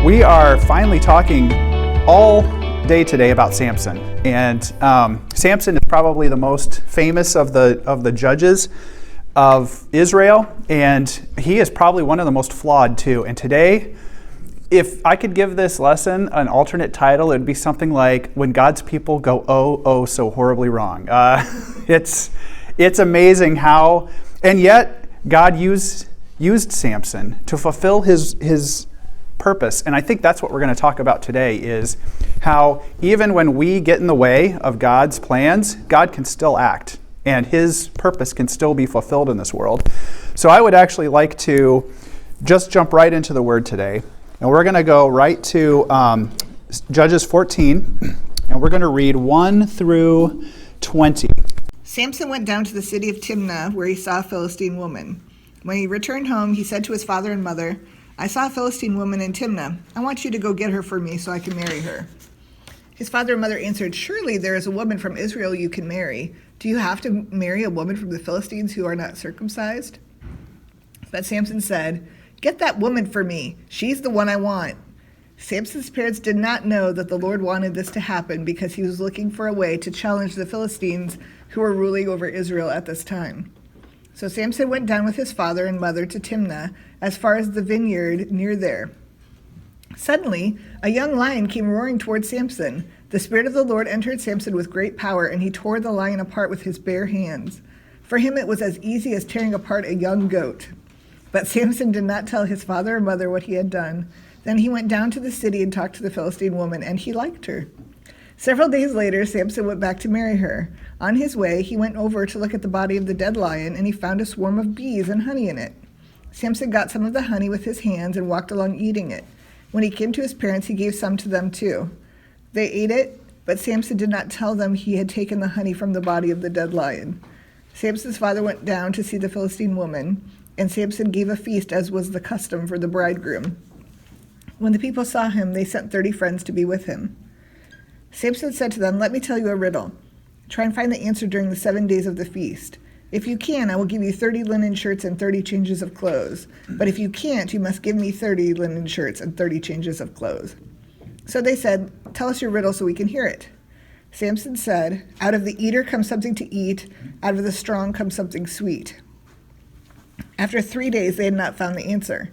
We are finally talking all day today about Samson, and Samson is probably the most famous of the judges of Israel, and he is probably one of the most flawed too. And today, if I could give this lesson an alternate title, it would be something like "When God's People Go Oh So Horribly Wrong." It's amazing how, and yet God used Samson to fulfill his purpose. And I think that's what we're going to talk about today, is how even when we get in the way of God's plans, God can still act and his purpose can still be fulfilled in this world. So I would actually like to just jump right into the word today. And we're going to go right to Judges 14, and we're going to read 1 through 20. Samson went down to the city of Timnah, where he saw a Philistine woman. When he returned home, he said to his father and mother, "I saw a Philistine woman in Timnah. I want you to go get her for me so I can marry her." His father and mother answered, "Surely there is a woman from Israel you can marry. Do you have to marry a woman from the Philistines who are not circumcised?" But Samson said, "Get that woman for me. She's the one I want." Samson's parents did not know that the Lord wanted this to happen because he was looking for a way to challenge the Philistines who were ruling over Israel at this time. So Samson went down with his father and mother to Timnah, as far as the vineyard near there. Suddenly, a young lion came roaring toward Samson. The Spirit of the Lord entered Samson with great power, and he tore the lion apart with his bare hands. For him it was as easy as tearing apart a young goat. But Samson did not tell his father or mother what he had done. Then he went down to the city and talked to the Philistine woman, and he liked her. Several days later, Samson went back to marry her. On his way, he went over to look at the body of the dead lion, and he found a swarm of bees and honey in it. Samson got some of the honey with his hands and walked along eating it. When he came to his parents, he gave some to them too. They ate it, but Samson did not tell them he had taken the honey from the body of the dead lion. Samson's father went down to see the Philistine woman, and Samson gave a feast as was the custom for the bridegroom. When the people saw him, they sent 30 friends to be with him. Samson said to them, "Let me tell you a riddle. Try and find the answer during the 7 days of the feast. If you can, I will give you 30 linen shirts and 30 changes of clothes. But if you can't, you must give me 30 linen shirts and 30 changes of clothes." So they said, "Tell us your riddle so we can hear it." Samson said, "Out of the eater comes something to eat, out of the strong comes something sweet." After 3 days, they had not found the answer.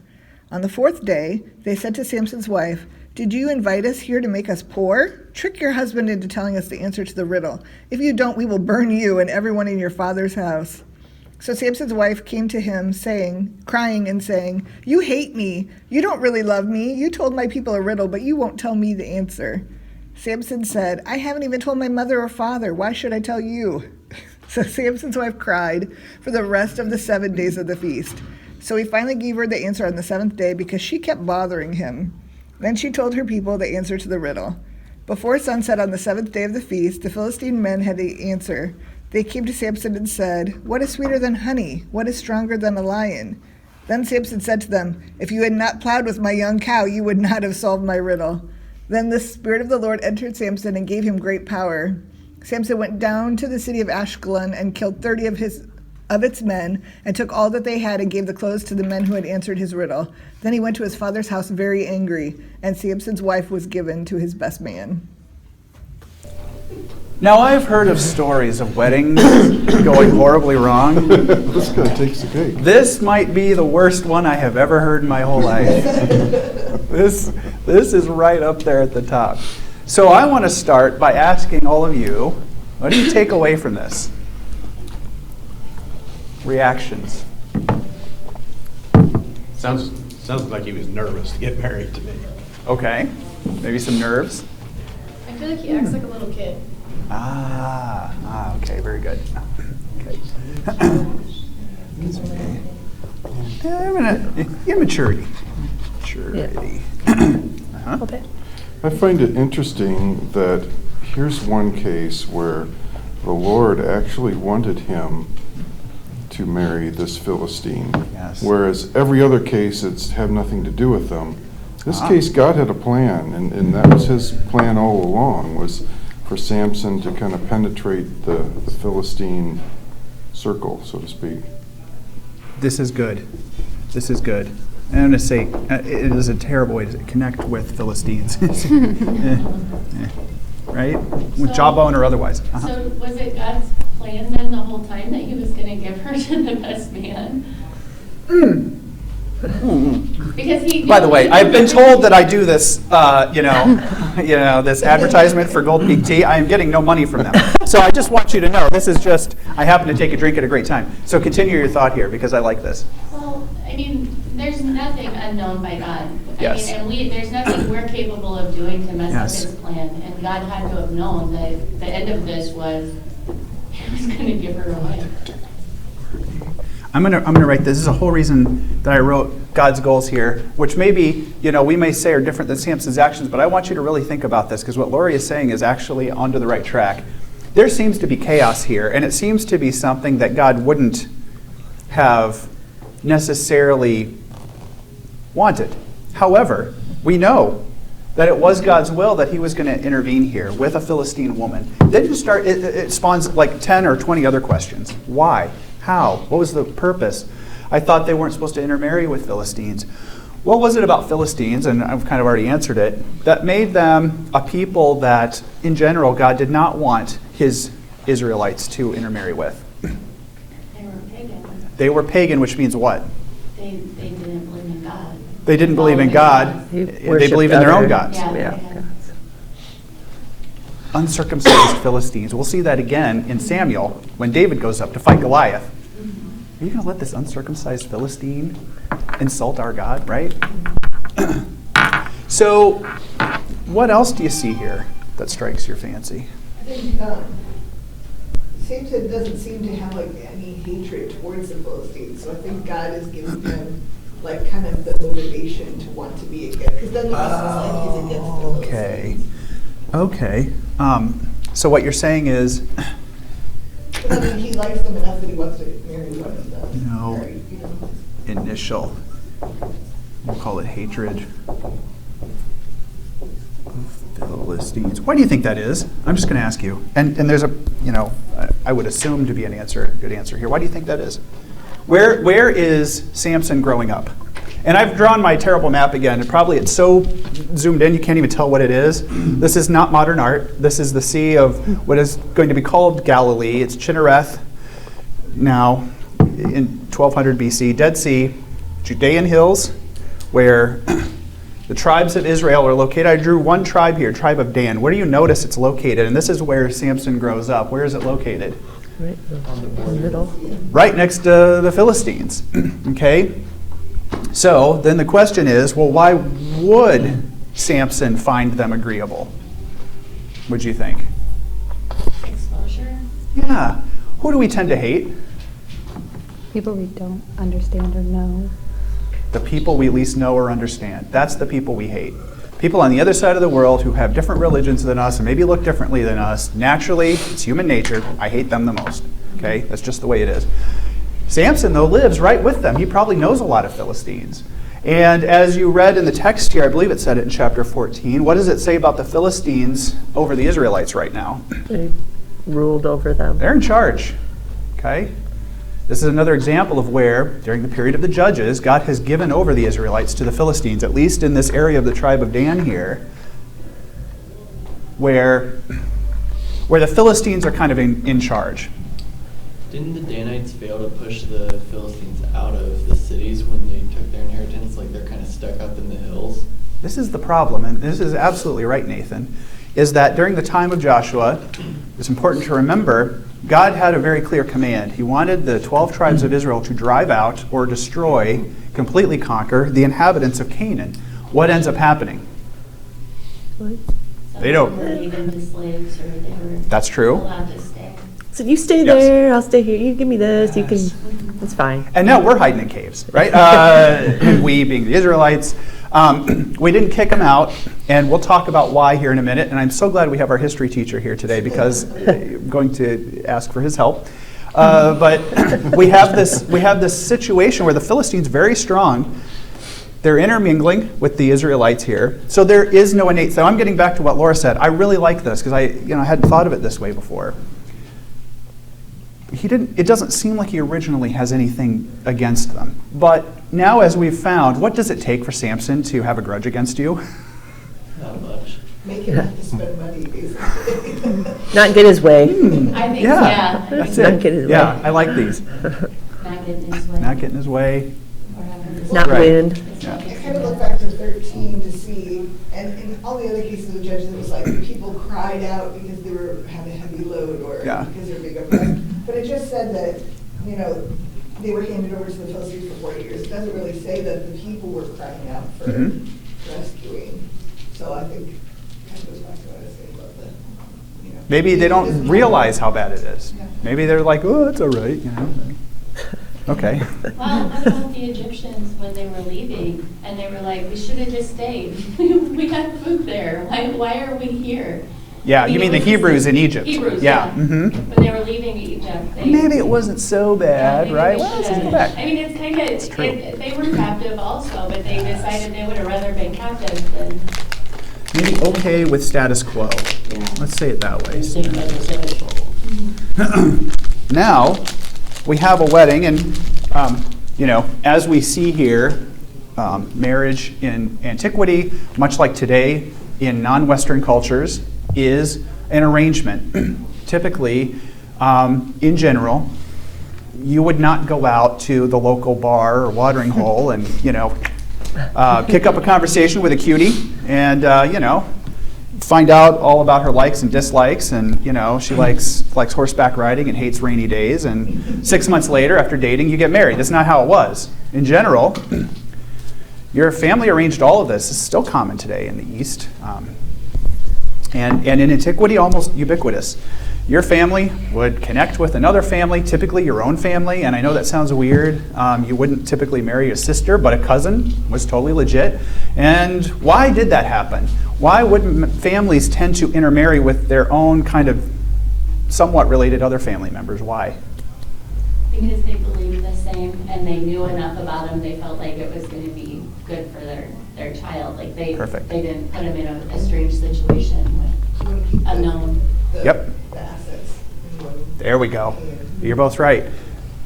On the 4th day, they said to Samson's wife, "Did you invite us here to make us poor? Trick your husband into telling us the answer to the riddle. If you don't, we will burn you and everyone in your father's house." So Samson's wife came to him, crying and saying, "You hate me. You don't really love me. You told my people a riddle, but you won't tell me the answer." Samson said, "I haven't even told my mother or father. Why should I tell you?" So Samson's wife cried for the rest of the 7 days of the feast. So he finally gave her the answer on the 7th day because she kept bothering him. Then she told her people the answer to the riddle. Before sunset on the 7th day of the feast, the Philistine men had the answer. They came to Samson and said, "What is sweeter than honey? What is stronger than a lion?" Then Samson said to them, "If you had not plowed with my young cow, you would not have solved my riddle." Then the Spirit of the Lord entered Samson and gave him great power. Samson went down to the city of Ashkelon and killed 30 of its men, and took all that they had and gave the clothes to the men who had answered his riddle. Then he went to his father's house very angry, and Samson's wife was given to his best man. Now, I've heard of stories of weddings going horribly wrong. This guy takes the cake. This might be the worst one I have ever heard in my whole life. This is right up there at the top. So I want to start by asking all of you, what do you take away from this? Reactions. Sounds like he was nervous to get married to me. Okay. Maybe some nerves. I feel like he acts like a little kid. Okay, very good. Okay. Immaturity. Maturity. A little bit. I find it interesting that here's one case where the Lord actually wanted him to marry this Philistine. Yes. Whereas every other case, it's had nothing to do with them. This case, God had a plan, and that was his plan all along, was for Samson to kind of penetrate the Philistine circle, so to speak. This is good. This is good. I'm going to say it is a terrible way to connect with Philistines. Right? With jawbone or otherwise. Uh-huh. So was it God's plan then the whole time that he was going to give her to the best man? Because he. By the way, I've been told that I do this, this advertisement for Gold Peak Tea. I am getting no money from them. So I just want you to know, this is just, I happen to take a drink at a great time. So continue your thought here, because I like this. Well, I mean, there's nothing unknown by God. Yes. I mean, and there's nothing we're capable of doing to mess Yes. up his plan. And God had to have known that the end of this was he was going to give her away. I'm gonna write this. This is a whole reason that I wrote God's goals here, which maybe, we may say are different than Samson's actions, but I want you to really think about this, because what Lori is saying is actually onto the right track. There seems to be chaos here, and it seems to be something that God wouldn't have necessarily wanted. However, we know that it was God's will that he was going to intervene here with a Philistine woman. Then it spawns like 10 or 20 other questions. Why? How? What was the purpose? I thought they weren't supposed to intermarry with Philistines. What was it about Philistines, and I've kind of already answered it, that made them a people that, in general, God did not want his Israelites to intermarry with? They were pagan. They were pagan, which means what? They didn't believe in God. They didn't believe in God. They believed in their own gods. Yeah. Uncircumcised Philistines. We'll see that again in Samuel when David goes up to fight Goliath. Are you going to let this uncircumcised Philistine insult our God, right? So, what else do you see here that strikes your fancy? I think Samson doesn't seem to have any hatred towards the Philistines, so I think God is giving him kind of the motivation to want to be against, because then he's against the Philistines. Okay. So what you're saying is, But I mean, he likes them enough that he wants to marry one of them. No. Right, initial, we'll call it hatred of Philistines. Why do you think that is? I'm just going to ask you. And there's I would assume to be good answer here. Why do you think that is? Where is Samson growing up? And I've drawn my terrible map again, and probably it's so zoomed in you can't even tell what it is. This is not modern art. This is the sea of what is going to be called Galilee. It's Chinnereth now in 1200 BC, Dead Sea, Judean hills, where the tribes of Israel are located. I drew one tribe here, tribe of Dan. Where do you notice it's located? And this is where Samson grows up. Where is it located? Right in the middle. Right next to the Philistines. Okay? So then the question is, well, why would Samson find them agreeable? What'd you think? Exposure. Yeah. Who do we tend to hate? People we don't understand or know. The people we least know or understand. That's the people we hate. People on the other side of the world who have different religions than us and maybe look differently than us. Naturally, it's human nature. I hate them the most. Okay? That's just the way it is. Samson, though, lives right with them. He probably knows a lot of Philistines. And as you read in the text here, I believe it said it in chapter 14, what does it say about the Philistines over the Israelites right now? They ruled over them. They're in charge. Okay? This is another example of where, during the period of the Judges, God has given over the Israelites to the Philistines, at least in this area of the tribe of Dan here, where the Philistines are kind of in charge. Didn't the Danites fail to push the Philistines out of the cities when they took their inheritance? Like they're kind of stuck up in the hills? This is the problem, and this is absolutely right, Nathan, is that during the time of Joshua, it's important to remember, God had a very clear command. He wanted the 12 tribes of Israel to drive out or destroy, completely conquer, the inhabitants of Canaan. What ends up happening? They don't. Some were made into slaves, or they were That's true. allowed to stay. So you stay Yes. there, I'll stay here. You give me this, you can. It's fine. And now we're hiding in caves, right? And we, being the Israelites, we didn't kick them out, and we'll talk about why here in a minute. And I'm so glad we have our history teacher here today because I'm going to ask for his help. But we have this situation where the Philistines very strong. They're intermingling with the Israelites here, so there is no innate. So I'm getting back to what Laura said. I really like this because I hadn't thought of it this way before. It doesn't seem like he originally has anything against them. But now, as we've found, what does it take for Samson to have a grudge against you? Not much. Make him have to spend money, basically. Not get his way. I think, yeah. That's Not it. get his Yeah, way. I like these. Not getting his way. Not getting his way. Or having his Not Right. win. Yeah. I kind of look back to 13 to see, and in all the other cases of the judges, it was like people cried out because they were having a heavy load or Yeah. because they were being oppressed. But it just said that, you know, they were handed over to the Philistines for 40 years. It doesn't really say that the people were crying out for Mhm. rescuing. So I think kind of goes back to what I was saying about the, you know. Maybe they don't It's- realize how bad it is. Yeah. Maybe they're like, oh, it's all right, you know. Okay. Well, what about the Egyptians when they were leaving and they were like, we should have just stayed. We had food there. Why are we here? Yeah, I you mean the it was Hebrews in Egypt? Hebrews, Yeah. yeah. Mhm. When they were leaving Egypt. They, Maybe it wasn't so bad, maybe right? they Well, it's should've- not bad. I mean, it's kind of, true. they were captive also, but they decided they would have rather been captive than. Maybe okay with status quo. Let's say it that way. Now, we have a wedding, and you know, as we see here, marriage in antiquity, much like today in non-Western cultures, is an arrangement. Typically, in general, you would not go out to the local bar or watering hole and, you know, kick up a conversation with a cutie and, you know, find out all about her likes and dislikes, and, you know, she likes horseback riding and hates rainy days, and 6 months later, after dating, you get married. That's not how it was. In general, your family arranged all of this. It's still common today in the East, and in antiquity, almost ubiquitous. Your family would connect with another family, typically your own family, and I know that sounds weird. You wouldn't typically marry a sister, but a cousin was totally legit. And why did that happen? Why would families tend to intermarry with their own kind of somewhat related other family members? Why? Because they believed the same and they knew enough about him, they felt like it was going to be good for their child. Like they Perfect. they didn't put him in a strange situation You want to keep with unknown. Yep. The assets in one. There we go. You're both right.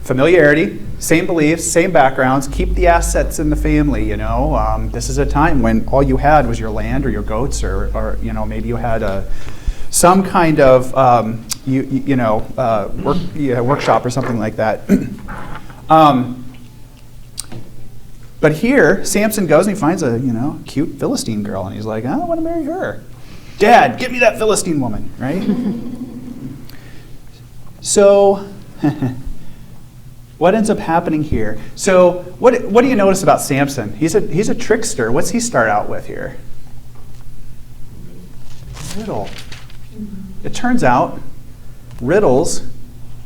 Familiarity, same beliefs, same backgrounds. Keep the assets in the family. You know, this is a time when all you had was your land or your goats, or you know, maybe you had some kind of workshop or something like that. But here, Samson goes and he finds a cute Philistine girl, and he's like, I want to marry her. Dad, get me that Philistine woman, right? So, what ends up happening here? So, what do you notice about Samson? He's a trickster. What's he start out with here? Riddle. It turns out riddles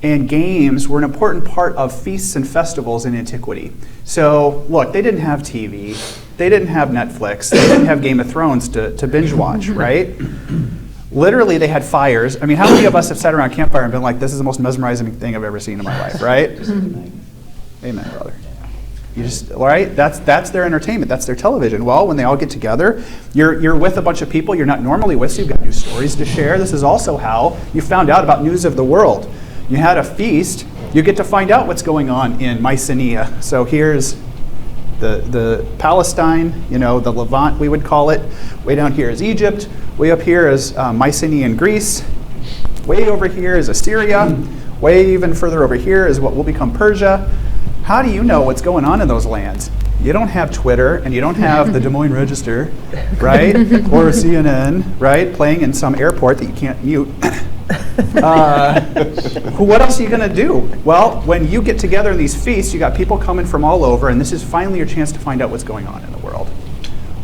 and games were an important part of feasts and festivals in antiquity. So, look, they didn't have TV. They didn't have Netflix. They didn't have Game of Thrones to binge watch, right? Literally, they had fires. I mean, how many of us have sat around a campfire and been like, this is the most mesmerizing thing I've ever seen in my life, right? Amen, brother. You just, all right? That's their entertainment. That's their television. Well, when they all get together, you're with a bunch of people you're not normally with, so you've got new stories to share. This is also how you found out about news of the world. You had a feast. You get to find out what's going on in Mycenae. So here's the Palestine, the Levant, we would call it. Way down here is Egypt. Way up here is Mycenae in Greece. Way over here is Assyria. Way even further over here is what will become Persia. How do you know what's going on in those lands? You don't have Twitter, and you don't have the Des Moines Register, right? Or CNN, right? Playing in some airport that you can't mute. What else are you going to do? Well, when you get together in these feasts, you got people coming from all over, and this is finally your chance to find out what's going on in the world.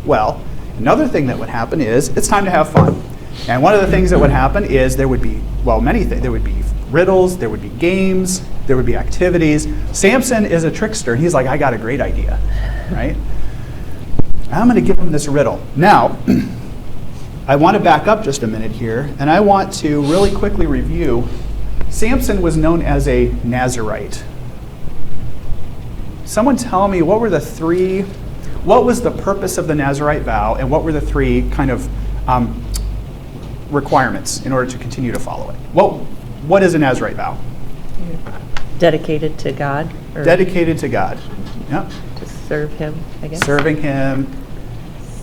Well, another thing that would happen is it's time to have fun. And one of the things that would happen is there would be, well, many things. There would be riddles, there would be games, there would be activities. Samson is a trickster. He's like, I got a great idea, right? I'm going to give him this riddle. Now, I want to back up just a minute here, and I want to really quickly review. Samson was known as a Nazirite. Someone tell me, what was the purpose of the Nazirite vow, and what were the three kind of requirements in order to continue to follow it? What is a Nazirite vow? Dedicated to God? Or Dedicated to God. Yep. just serve him, I guess. Serving him.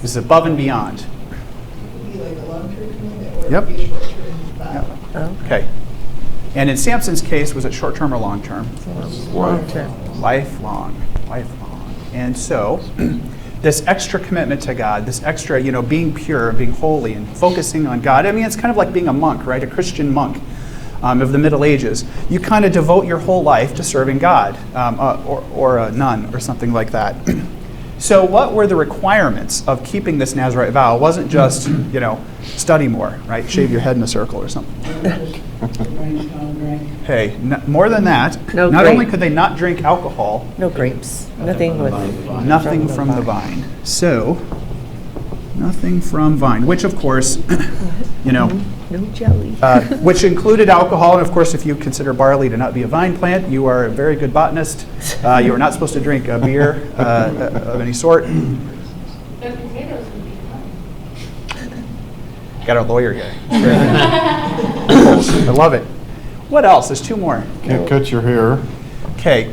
This is above and beyond. It could be like a long-term commitment or Yep. a short-term vow. Oh, Okay. And in Samson's case, was it short-term or long-term? long term. Lifelong. And so, this extra commitment to God, this extra, being pure, being holy, and focusing on God. I mean, it's kind of like being a monk, right? A Christian monk of the Middle Ages. You kind of devote your whole life to serving God, or a nun, or something like that. So, what were the requirements of keeping this Nazirite vow? It wasn't just, study more, right? Shave your head in a circle or something. Hey, more than that. No not grape. only could they not drink alcohol, No grapes. Nothing with. nothing from the vine. So, nothing from vine, which of course, No jelly. which included alcohol. And of course, if you consider barley to not be a vine plant, you are a very good botanist. You are not supposed to drink a beer of any sort. But potatoes would be fun. Got a lawyer guy. I love it. What else? There's two more. Can't cut your hair. Okay.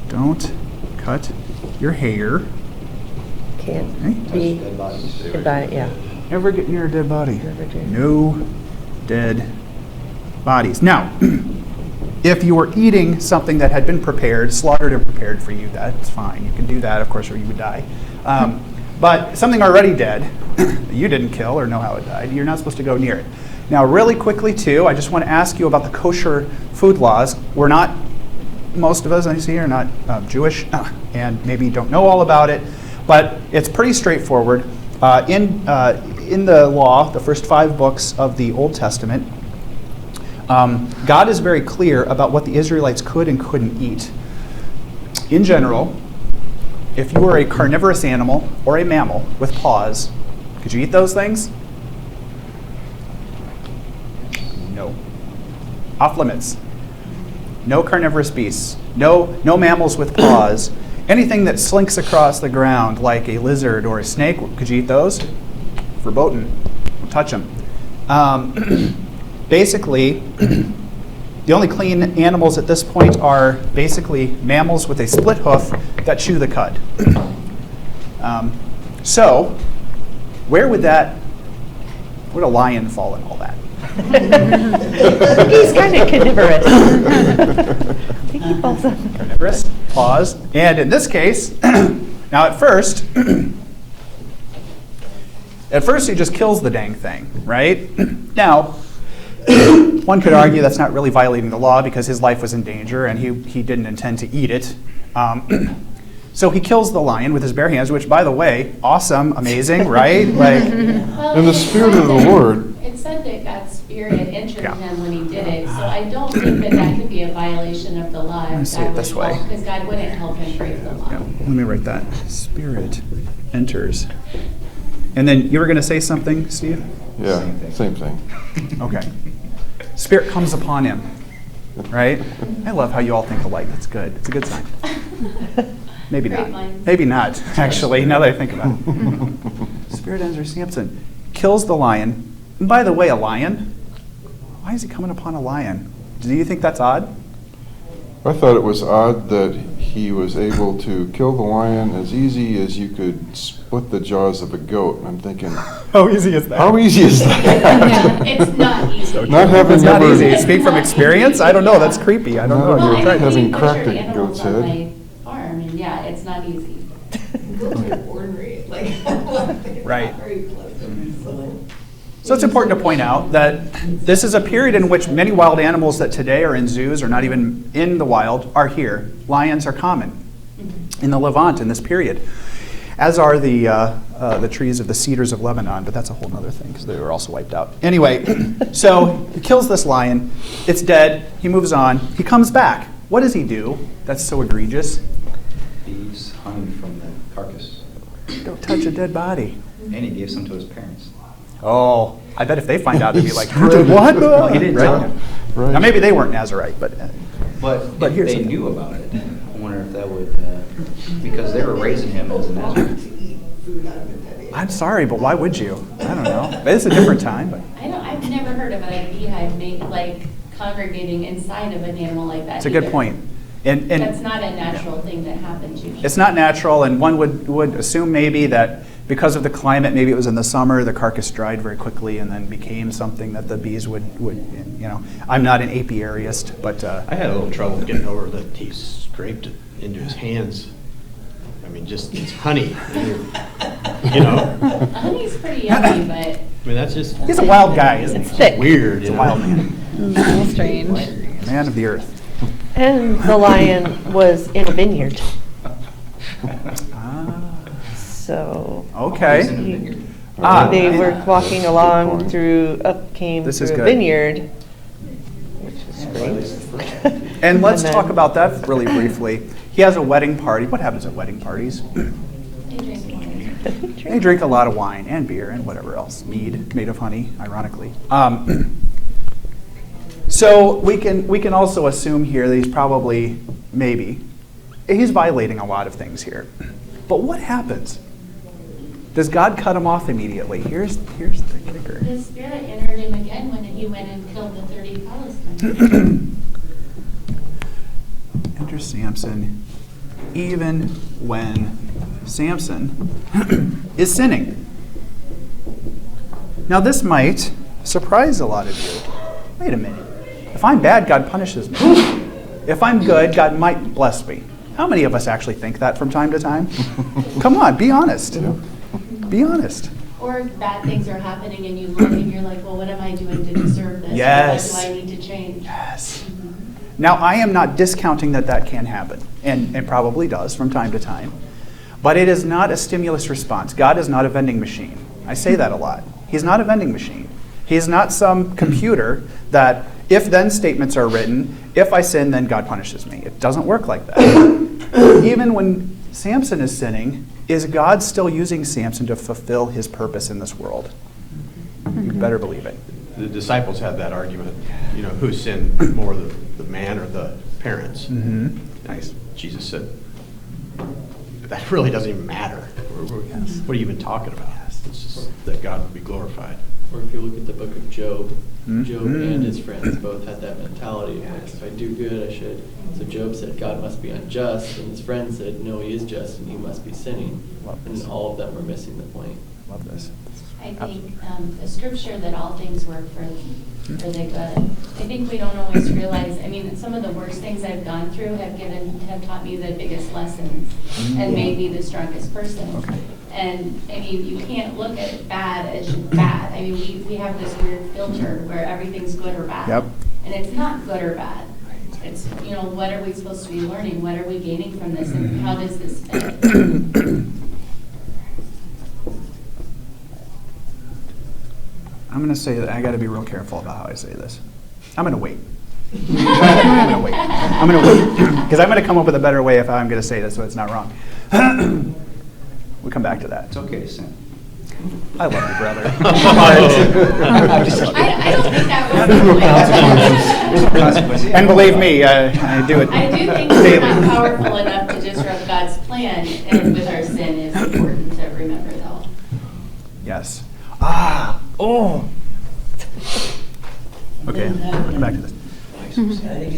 Don't cut your hair. Can't Okay. be. Dead bodies. Goodbye, yeah. Never get near a dead body. Never do. No dead bodies. Now, if you were eating something that had been prepared, slaughtered and prepared for you, that's fine. You can do that, of course, or you would die. But something already dead, that you didn't kill or know how it died, you're not supposed to go near it. Now, really quickly, too, I just want to ask you about the kosher food laws. We're not, most of us I see are not Jewish, and maybe don't know all about it, but it's pretty straightforward. In the law, the first 5 books of the Old Testament, God is very clear about what the Israelites could and couldn't eat. In general, if you were a carnivorous animal or a mammal with paws, could you eat those things? No. Off limits. No carnivorous beasts. No mammals with paws. Anything that slinks across the ground like a lizard or a snake, could you eat those? Verboten. Don't touch them. Basically, the only clean animals at this point are basically mammals with a split hoof that chew the cud. So, where would a lion fall in all that? He's kind of carnivorous. I think he falls on. Carnivorous, paws, and in this case, now at first he just kills the dang thing, right? Now, one could argue that's not really violating the law because his life was in danger and he didn't intend to eat it. So he kills the lion with his bare hands, which, by the way, awesome, amazing, right? Like, Well, In the spirit of the Lord. It said that God's spirit entered Yeah. him when he did it, so I don't think that could be a violation of the law. Let's see it this way. Because God wouldn't help him break the law. yeah, let me write that. Spirit enters. And then you were going to say something, Steve? Yeah, same thing. Okay. Spirit comes upon him, right? I love how you all think alike. That's good. It's a good sign. Maybe Great not. minds. Maybe not, actually, now that I think about it. Spirit enters Samson, kills the lion. And by the way, a lion? Why is he coming upon a lion? Do you think that's odd? I thought it was odd that he was able to kill the lion as easy as you could split the jaws of a goat. And I'm thinking, How easy is that? how easy is that? Yeah, it's not easy. Not having It's not ever- easy. Speak from experience? I don't know. That's creepy. I don't know. No, Well, you're I right, mean, having we cracked butcher a animals goat's on head. my farm, and yeah, it's not easy. Goats are ornery, like, it's Right. not very pleasant, so. So it's important to point out that this is a period in which many wild animals that today are in zoos or not even in the wild are here. Lions are common in the Levant in this period, as are the trees of the cedars of Lebanon, but that's a whole other thing because they were also wiped out. Anyway, so he kills this lion. It's dead. He moves on. He comes back. What does he do that's so egregious? Thieves honey from the carcass, Don't touch a dead body. and he gave some to his parents. Oh, I bet if they find out, they'd be like, you did what? Well, he didn't tell them. Right. Now, maybe they weren't Nazirite, but But But if here's they the thing. knew about it, I wonder if that would, because they were raising him as a Nazarene. To eat food out of a dead animal. I'm sorry, but why would you? I don't know. It's a different time. But I've never heard of a beehive congregating inside of an animal like that. it's a good either. point. And That's not a natural thing that happens usually. it's not natural, and one would assume maybe that because of the climate, maybe it was in the summer, the carcass dried very quickly and then became something that the bees would I'm not an apiariist, but I had a little trouble getting over that he scraped it into his hands. I mean, just, it's honey. Honey's pretty yummy, but I mean, that's just he's a wild guy, isn't It's he? thick. weird, He's a wild man. A little strange. Man of the earth. And the lion was in a vineyard. So Okay. He's in a vineyard. they were walking along point. came This is through a good. vineyard, which was strange. And let's then- talk about that really briefly. He has a wedding party. What happens at wedding parties? they drink wine. They drink a lot of wine and beer and whatever else. Mead made of honey, ironically. So we can also assume here that he's probably, maybe, he's violating a lot of things here. But what happens? Does God cut him off immediately? Here's the kicker. The Spirit entered him again when he went and killed the 30 Philistines. Enter Samson, even when Samson is sinning. Now this might surprise a lot of you. Wait a minute. If I'm bad, God punishes me. If I'm good, God might bless me. How many of us actually think that from time to time? Come on, be honest. Be honest. Or bad things are happening and you look and you're like, well, what am I doing to deserve this? Yes. Or what do I need to change? Yes. Now, I am not discounting that can happen, and it probably does from time to time, but it is not a stimulus response. God is not a vending machine. I say that a lot. He's not a vending machine. He is not some computer that if-then statements are written, if I sin, then God punishes me. It doesn't work like that. Even when Samson is sinning, is God still using Samson to fulfill his purpose in this world? You better believe it. the disciples had that argument, who sinned more, the man or the parents? Mm-hmm. Nice. Jesus said, that really doesn't even matter. What are you even talking about? It's just that God would be glorified. Or if you look at the book of Job, Mhm. Job and his friends both had that mentality. Like, if I do good, I should. So Job said God must be unjust, and his friends said, no, he is just, and he must be sinning. Love And this. all of them were missing the point. Love this. I think the scripture that all things work for the good. I think we don't always realize, some of the worst things I've gone through have taught me the biggest lessons and made me the strongest person. Okay. And you can't look at bad as bad. We have this weird filter where everything's good or bad. Yep. And it's not good or bad. It's, what are we supposed to be learning? What are we gaining from this? And how does this fit? I'm going to say that I got to be real careful about how I say this. I'm going to wait. I'm going to wait. Because I'm going to come up with a better way if I'm going to say this so it's not wrong. We'll come back to that. It's okay to sin. I love you, brother. I'm just kidding. I don't think that was the Consequences. And believe me, I do it I do think we're not powerful enough to disrupt God's plan, and with our sin is important to remember, though. Yes. Okay, come back to this.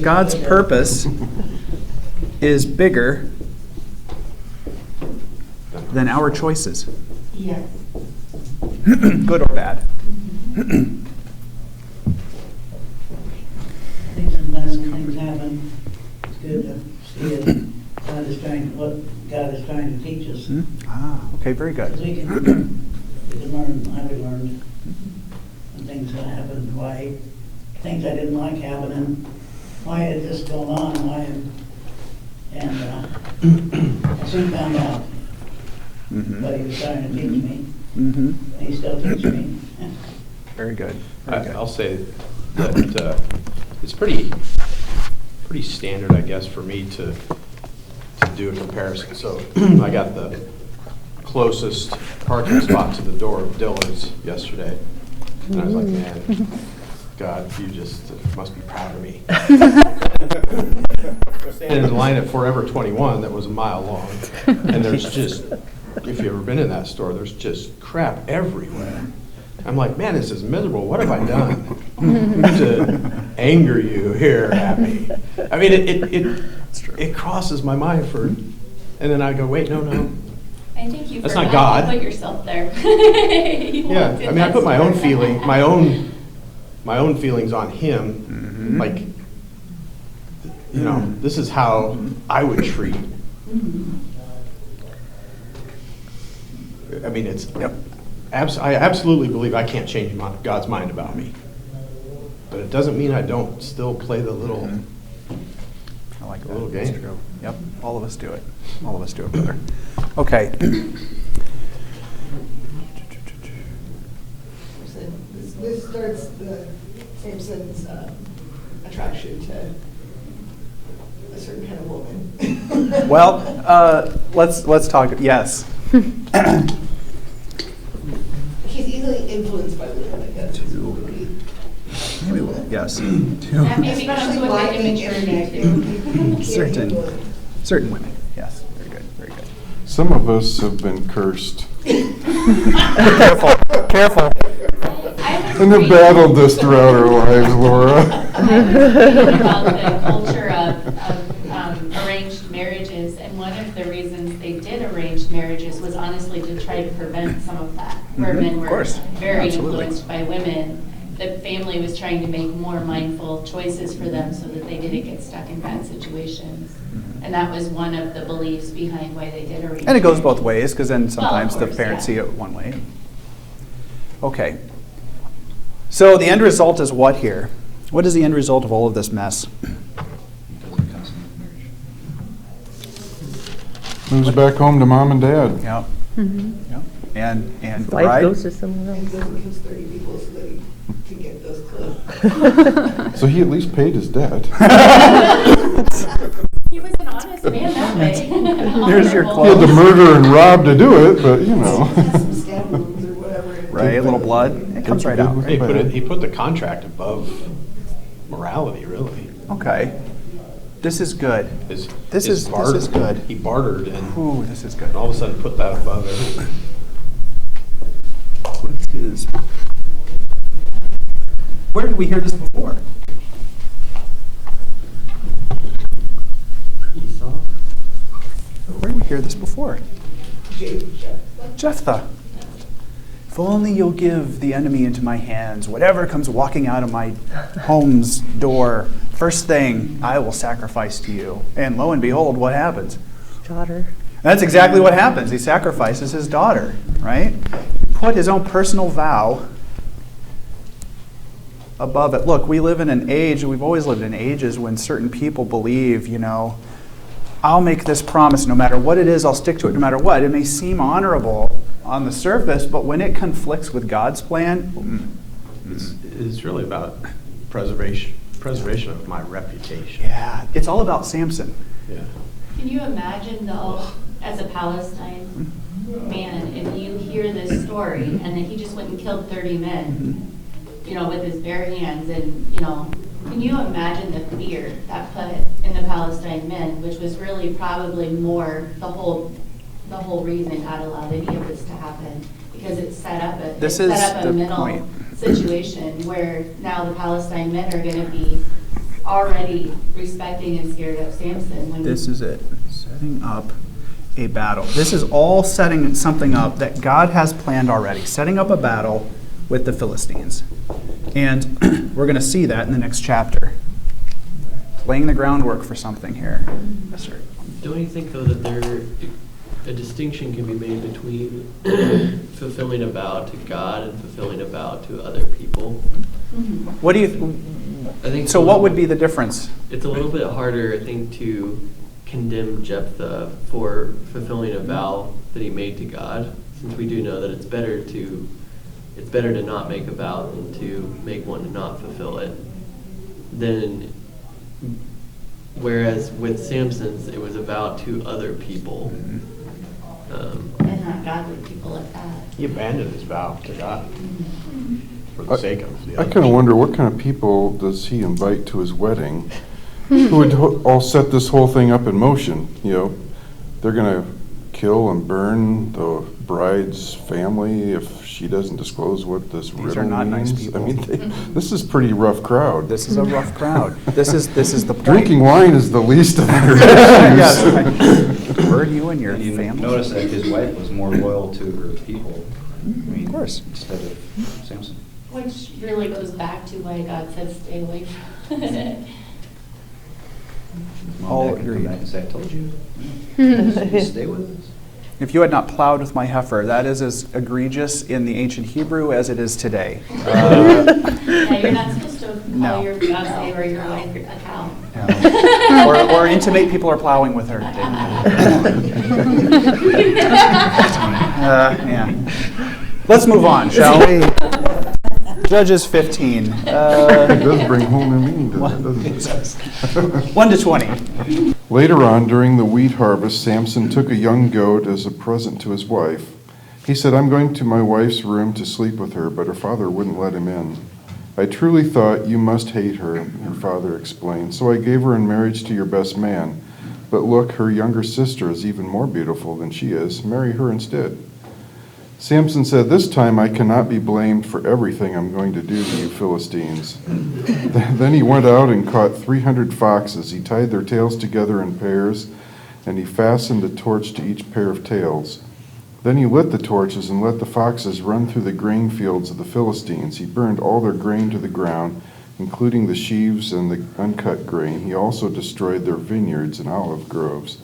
God's purpose is bigger than our choices, Yes. good or bad. I think sometimes when things happen, it's good to see it. God is trying to teach us. Okay, very Because good. we can learn, I would learn when things that happen, why things I didn't like happening, why had this going on, and I soon found out what he was trying to teach me, Mm-hmm. and he still teaches me. Very good. Very good. I'll say that it's pretty standard, I guess, for me to do a comparison. So I got the closest parking spot to the door of Dillard's yesterday, and I was like, man, God, you just must be proud of me. Standing in line at Forever 21 that was a mile long, and there's just, if you've ever been in that store, there's just crap everywhere. I'm like, man, this is miserable. What have I done to anger you here at me? true. it crosses my mind and then I go, wait, no. I think you That's forgot not God. to put yourself there. Yeah, I mean, I put my own feelings on him, like, this is how I would treat. I mean, I absolutely believe I can't change God's mind about me. But it doesn't mean I don't still play the little, I like that. little That's game. true. Yep, all of us do it. All of us do it, brother. Okay. This starts Samson's attraction to a certain kind of woman. Well, let's talk. Yes. He's easily influenced by women, I guess. Maybe yes. That maybe comes with the immaturity too. Certain women. Yes. Very good. Very good. Some of us have been cursed Careful. and have battled this throughout our lives, Laura. About the culture of arranged marriages, and one of the reasons they did arranged marriages was honestly to try to prevent some of that, where men of were course. very Absolutely. influenced by women. The family was trying to make more mindful choices for them so that they didn't get stuck in bad situations. And that was one of the beliefs behind why they did arrange. And it goes both ways, because then sometimes the course, parents yeah. see it one way. Okay. So the end result is what here? What is the end result of all of this mess? Moves back home to mom and dad. Yep. Yep. And the Life bride? goes to somewhere He else. doesn't kill 30 people so that he can get those clothes. So he at least paid his debt. He was an honest man that way. Here's your He had to clothes. murder and rob to do it, but Some stab wounds or whatever. Right, a little blood. It comes right out. He put the contract above morality, really. Okay. This is good. His This is barter. good. He bartered and Ooh, this is good. all of a sudden put that above everything. What is? Where did we hear this before? Esau. Where did we hear this before? Jephthah. If only you'll give the enemy into my hands, whatever comes walking out of my home's door, first thing I will sacrifice to you. And lo and behold, what happens? Daughter. That's exactly what happens. He sacrifices his daughter, right? Put his own personal vow above it. Look, we live in an age, we've always lived in ages when certain people believe, I'll make this promise no matter what it is, I'll stick to it no matter what. It may seem honorable on the surface, but when it conflicts with God's plan, It's really about preservation of my reputation. yeah, it's all about Samson. Yeah. Can you imagine though, as a Palestine man, if you hear this story and that he just went and killed 30 men, with his bare hands and, can you imagine the fear that put in the Palestine men, which was really probably more the whole reason God allowed any of this to happen, because it set up a middle point. situation where now the Palestine men are going to be already respecting and scared of Samson. This is it. Setting up a battle. This is all setting something up that God has planned already. Setting up a battle with the Philistines. And we're going to see that in the next chapter. Laying the groundwork for something here. Yes, sir. Don't you think, though, that a distinction can be made between fulfilling a vow to God and fulfilling a vow to other people? What do you? I think So, what would be the difference? It's a little bit harder, I think, to condemn Jephthah for fulfilling a vow that he made to God, since we do know that it's better to not make a vow than to make one and not fulfill it. Whereas with Samson's, it was a vow to other people. And not godly people at that. He abandoned his vow to God for the sake of the I others. kind of wonder what kind of people does he invite to his wedding who would all set this whole thing up in motion. They're going to kill and burn the bride bride's family if she doesn't disclose what this These riddle are not nice means? people. I mean, this is pretty rough crowd. This is a rough crowd. This is the point. Drinking wine is the least of their issues. Yes. Where are you and your You family? notice that his wife was more loyal to her people. I mean, Of course. Instead of Samson. Which really goes back to why God said stay away from it. All Mom back can come agreed. back and say, I told you. Just stay with us. If you had not plowed with my heifer, that is as egregious in the ancient Hebrew as it is today. Yeah, you're not supposed to call No. your fiance or your wife a cow. Or intimate people are plowing with her. Yeah. Let's move on, shall we? Judges 15. It does bring home a meaning to that, doesn't it? 1 to 20. Later on, during the wheat harvest, Samson took a young goat as a present to his wife. He said, I'm going to my wife's room to sleep with her, but her father wouldn't let him in. I truly thought you must hate her, her father explained, so I gave her in marriage to your best man. But look, her younger sister is even more beautiful than she is. Marry her instead. Samson said, this time I cannot be blamed for everything I'm going to do to you Philistines. Then he went out and caught 300 foxes. He tied their tails together in pairs, and he fastened a torch to each pair of tails. Then he lit the torches and let the foxes run through the grain fields of the Philistines. He burned all their grain to the ground, including the sheaves and the uncut grain. He also destroyed their vineyards and olive groves.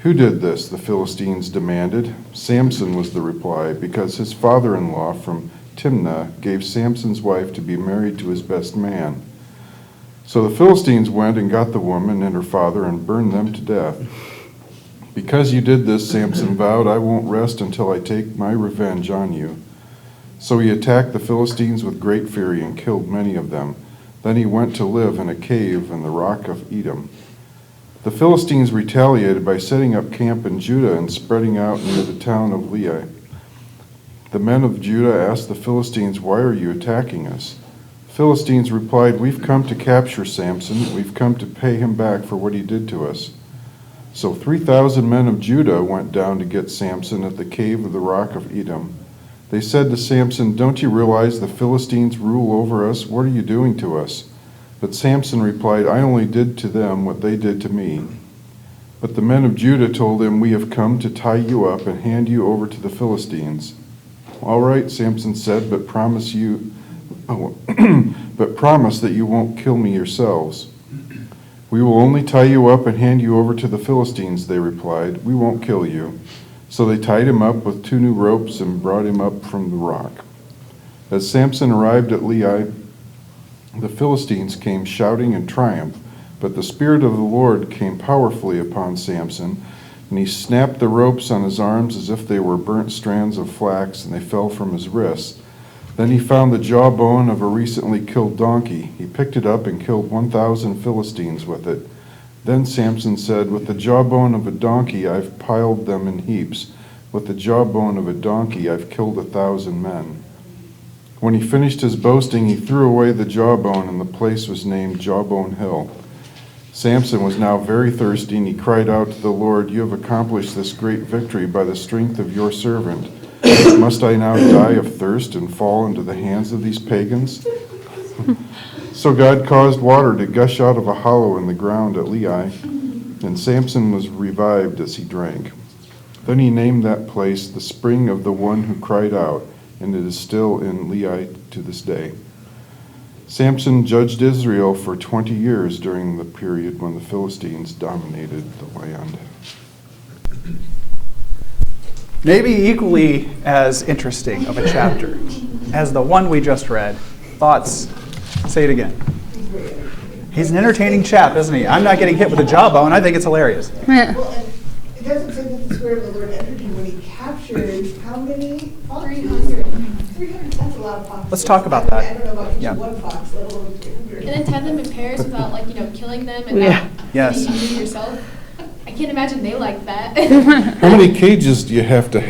Who did this? The Philistines demanded. Samson was the reply, because his father-in-law from Timnah gave Samson's wife to be married to his best man. So the Philistines went and got the woman and her father and burned them to death. Because you did this, Samson vowed, I won't rest until I take my revenge on you. So he attacked the Philistines with great fury and killed many of them. Then he went to live in a cave in the rock of Edom. The Philistines retaliated by setting up camp in Judah and spreading out near the town of Lehi. The men of Judah asked the Philistines, why are you attacking us? The Philistines replied, we've come to capture Samson. We've come to pay him back for what he did to us. So 3,000 men of Judah went down to get Samson at the cave of the rock of Edom. They said to Samson, don't you realize the Philistines rule over us? What are you doing to us? But Samson replied, I only did to them what they did to me. But the men of Judah told him, we have come to tie you up and hand you over to the Philistines. All right, Samson said, but promise that you won't kill me yourselves. We will only tie you up and hand you over to the Philistines, they replied. We won't kill you. So they tied him up with 2 new ropes and brought him up from the rock. As Samson arrived at Lehi, the Philistines came shouting in triumph, but the Spirit of the Lord came powerfully upon Samson, and he snapped the ropes on his arms as if they were burnt strands of flax, and they fell from his wrists. Then he found the jawbone of a recently killed donkey. He picked it up and killed 1,000 Philistines with it. Then Samson said, with the jawbone of a donkey I've piled them in heaps. With the jawbone of a donkey I've killed 1,000 men. When he finished his boasting, he threw away the jawbone, and the place was named Jawbone Hill. Samson was now very thirsty, and he cried out to the Lord, you have accomplished this great victory by the strength of your servant. Must I now die of thirst and fall into the hands of these pagans? So God caused water to gush out of a hollow in the ground at Lehi, and Samson was revived as he drank. Then he named that place the spring of the one who cried out, and it is still in Lehi to this day. Samson judged Israel for 20 years during the period when the Philistines dominated the land. Maybe equally as interesting of a chapter as the one we just read. Thoughts? Say it again. He's an entertaining chap, isn't he? I'm not getting hit with a jawbone. I think it's hilarious. Well, and it doesn't say that the Spirit of the Lord entered him when he captured how many foxes? 300. 300, that's a lot of foxes. Let's talk about that. I don't know about Yeah. one fox, let alone 300. And then tie them in pairs without, killing them and Yeah. not Yes. eating yourself. I can't imagine they like that. How many cages do you have to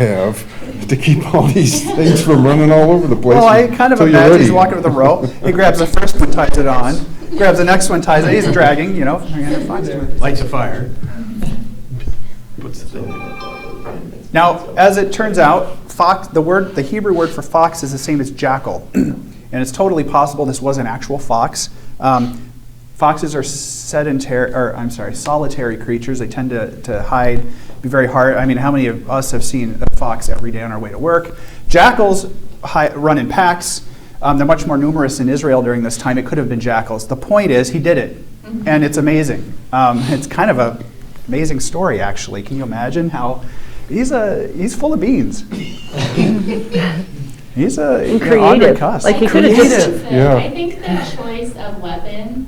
keep all these things from running all over the place? Well, I kind of until you're imagine ready? he's walking with a rope. He grabs the first one, ties it on. Grabs the next one, ties it. He's dragging, 300 foxes. Lights a fire. Puts the thing. Now, as it turns out, fox, the Hebrew word for fox is the same as jackal. And it's totally possible this was an actual fox. Foxes are solitary creatures. They tend to hide, be very hard. I mean, how many of us have seen a fox every day on our way to work? Jackals run in packs. They're much more numerous in Israel during this time. It could have been jackals. The point is, he did it, and it's amazing. It's kind of an amazing story, actually. Can you imagine how he's full of beans? He's creative. Cuss. Like he could have just. Yeah. I think the choice of weapon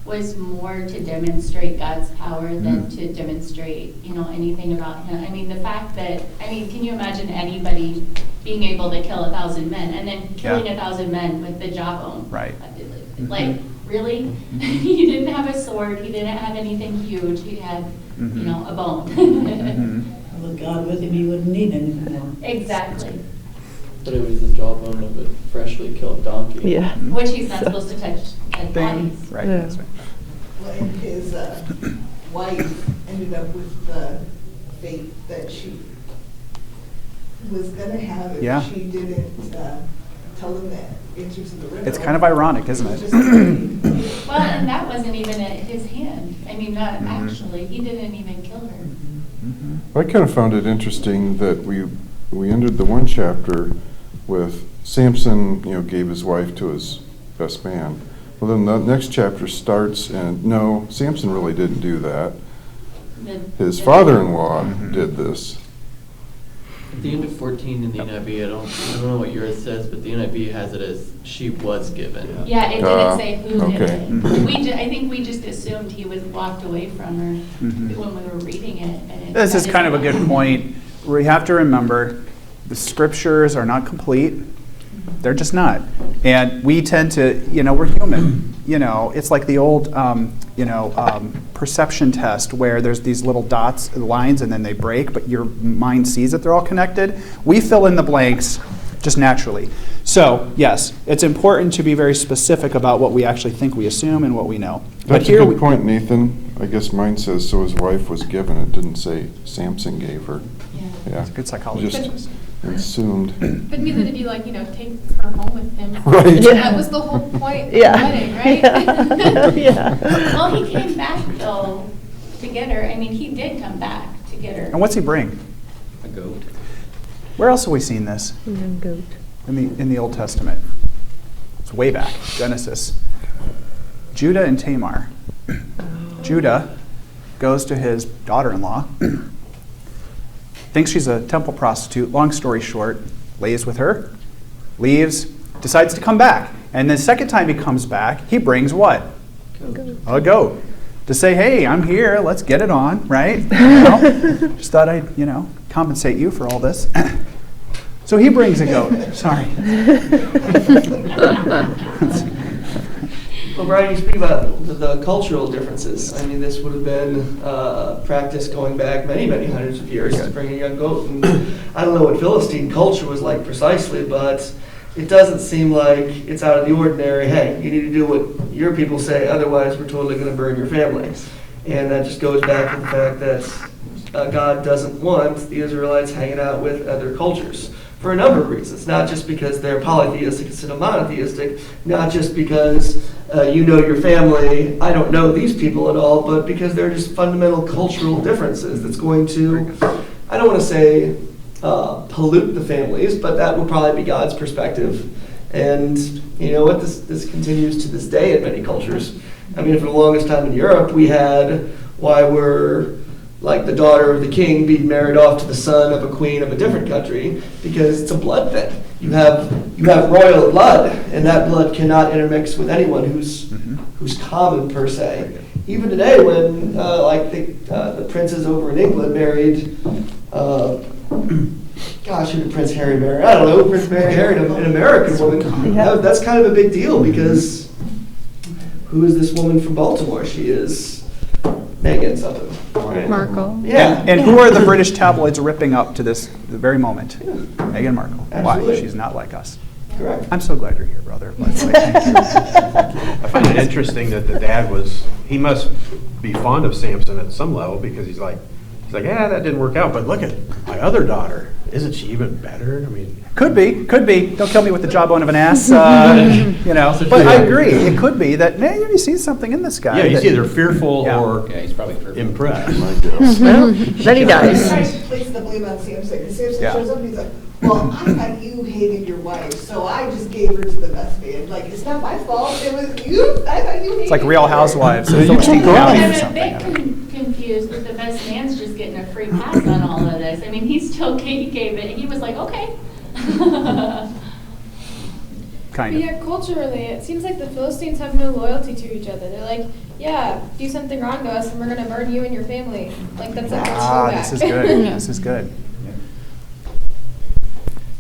was more to demonstrate God's power than to demonstrate, anything about him. I mean, the fact that, can you imagine anybody being able to kill 1,000 men and then killing 1,000 men with the jawbone? Right. Like, really? He didn't have a sword. He didn't have anything huge. He had, a bone. With God with him, he wouldn't need anything more. Exactly. But it was the jawbone of a freshly killed donkey. Yeah. Which he's not supposed to touch dead bodies. Right. Yeah. That's right. Well, and his wife ended up with the fate that she was going to have if she didn't tell them the answers to the riddle. It's kind of ironic, isn't it? Well, and that wasn't even at his hand. Not actually. He didn't even kill her. I kind of found it interesting that we ended the one chapter with Samson, gave his wife to his best man. Well, then the next chapter starts, and no, Samson really didn't do that. His father-in-law did this. At the end of 14 in the NIV, I don't know what yours says, but the NIV has it as she was given. Yeah, it didn't say who did okay. it. I think we just assumed he was walked away from her when we were reading it. And This is kind of a good point. We have to remember the scriptures are not complete. They're just not. And we tend to, we're human. It's like the old, perception test where there's these little dots, lines, and then they break, but your mind sees that they're all connected. We fill in the blanks just naturally. So, yes, it's important to be very specific about what we actually think we assume and what we know. That's a good point, Nathan. I guess mine says, so his wife was given. It didn't say Samson gave her. Yeah. It's a good psychology. Just assumed. But neither did he, take her home with him. Right. Yeah. That was the whole point of the Yeah. wedding, right? Yeah. Well, he came back, though, to get her. He did come back to get her. And what's he bring? A goat. Where else have we seen this? Young goat. In the Old Testament. It's way back, Genesis. Judah and Tamar. Judah goes to his daughter-in-law, thinks she's a temple prostitute, long story short, lays with her, leaves, decides to come back. And the second time he comes back, he brings what? A goat. To say, hey, I'm here, let's get it on, right? Just thought I'd, compensate you for all this. So he brings a goat. Sorry. Well, Brian, you speak about the cultural differences. This would have been practice going back many, many hundreds of years to bring a young goat. And I don't know what Philistine culture was like precisely, but it doesn't seem like it's out of the ordinary. Hey, you need to do what your people say, otherwise we're totally going to burn your family. And that just goes back to the fact that God doesn't want the Israelites hanging out with other cultures. For a number of reasons, not just because they're polytheistic instead of monotheistic, not just because your family, I don't know these people at all, but because they're just fundamental cultural differences that's going to, I don't want to say pollute the families, but that would probably be God's perspective. And you know what, this continues to this day in many cultures. For the longest time in Europe, we had why we're like the daughter of the king being married off to the son of a queen of a different country, because it's a blood thing. You have royal blood, and that blood cannot intermix with anyone who's common per se. Even today, when the princes over in England married, who did Prince Harry marry? I don't know. Prince Harry married an American woman. That's kind of a big deal, because who is this woman from Baltimore? She is Meghan something. Markle. Yeah. And who are the British tabloids ripping up to this the very moment? Meghan Markle. Absolutely. Why? She's not like us. Correct. I'm so glad you're here, brother. By the way. Thank you. I find it interesting that the dad he must be fond of Samson at some level, because he's like, like, yeah, that didn't work out, but look at my other daughter. Isn't she even better? I mean, Could be. Don't kill me with the jawbone of an ass. But I agree. It could be that you see something in this guy. yeah, he's that- either fearful or Yeah, he's probably fearful. impressed. My guess. Well, then he He dies. tries to place the blame on Samson. And Samson Yeah. shows up and he's like, well, I thought you hated your wife, so I just gave her to the best man. Like, it's not my fault. It was you. I thought you hated It's like Real Housewives of You Philistine can go County or I'm a something. bit confused that the best man's just getting a free pass on all of this. I mean, he gave it, he was like, okay. Kind But of. yeah, culturally, it seems like the Philistines have no loyalty to each other. They're like, yeah, do something wrong to us and we're going to burn you and your family. Like, that's like Ah, this is good. This is good.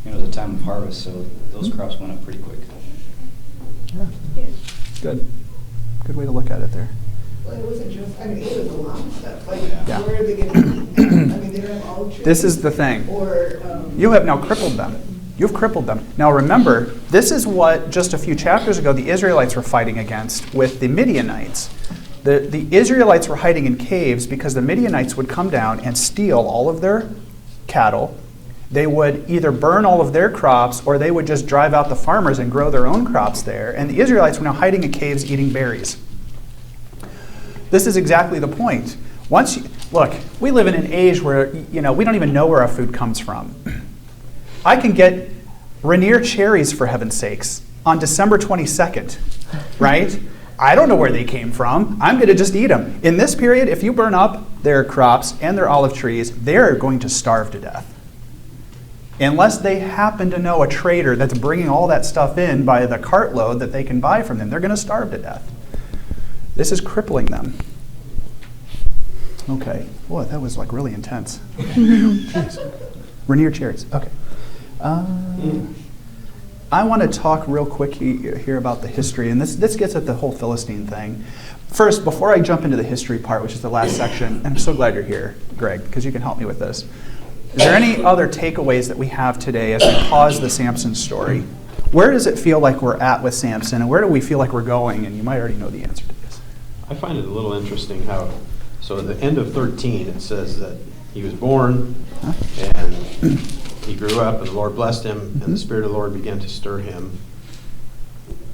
It was a time of harvest, so those crops went up pretty quick. Good. Good way to look at it there. Well, it wasn't just, I mean, it was a lot of stuff. Like, Yeah. where are they going to eat? I mean, they don't have olive trees. This is the thing. Or, You have now crippled them. You've crippled them. Now remember, this is what just a few chapters ago the Israelites were fighting against with the Midianites. The Israelites were hiding in caves because the Midianites would come down and steal all of their cattle. They would either burn all of their crops or they would just drive out the farmers and grow their own crops there. And the Israelites were now hiding in caves eating berries. This is exactly the point. Look, we live in an age where we don't even know where our food comes from. I can get Rainier cherries, for heaven's sakes, on December 22nd, right? I don't know where they came from. I'm going to just eat them. In this period, if you burn up their crops and their olive trees, they're going to starve to death. Unless they happen to know a trader that's bringing all that stuff in by the cartload that they can buy from them, they're going to starve to death. This is crippling them. Okay. Boy, that was like really intense. Rainier cherries. Okay. I want to talk real quick here about the history, and this gets at the whole Philistine thing. First, before I jump into the history part, which is the last section, and I'm so glad you're here, Greg, because you can help me with this. Is there any other takeaways that we have today as we pause the Samson story? Where does it feel like we're at with Samson, and where do we feel like we're going? And you might already know the answer to this. I find it a little interesting how, so at the end of 13, it says that he was born and he grew up and the Lord blessed him and the Spirit of the Lord began to stir him.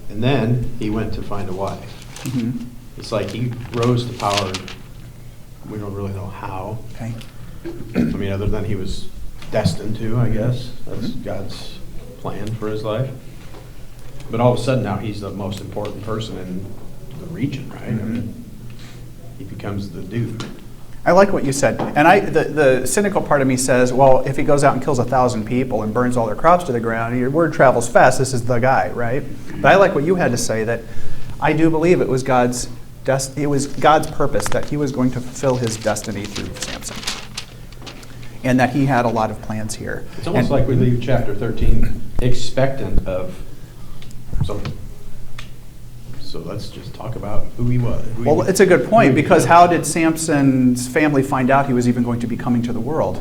And then he went to find a wife. Mm-hmm. It's like he rose to power. We don't really know how. Okay. I mean, other than he was destined to, I guess. That's God's plan for his life. But all of a sudden now he's the most important person in the region, right? I mean, he becomes the dude. I like what you said. And the cynical part of me says, well, if he goes out and kills 1,000 people and burns all their crops to the ground, your word travels fast, this is the guy, right? But I like what you had to say, that I do believe it was God's purpose, that he was going to fulfill his destiny through Samson. And that he had a lot of plans here. It's almost like we leave chapter 13 expectant of something. So let's just talk about who he was. Well, it's a good point, because how did Samson's family find out he was even going to be coming to the world?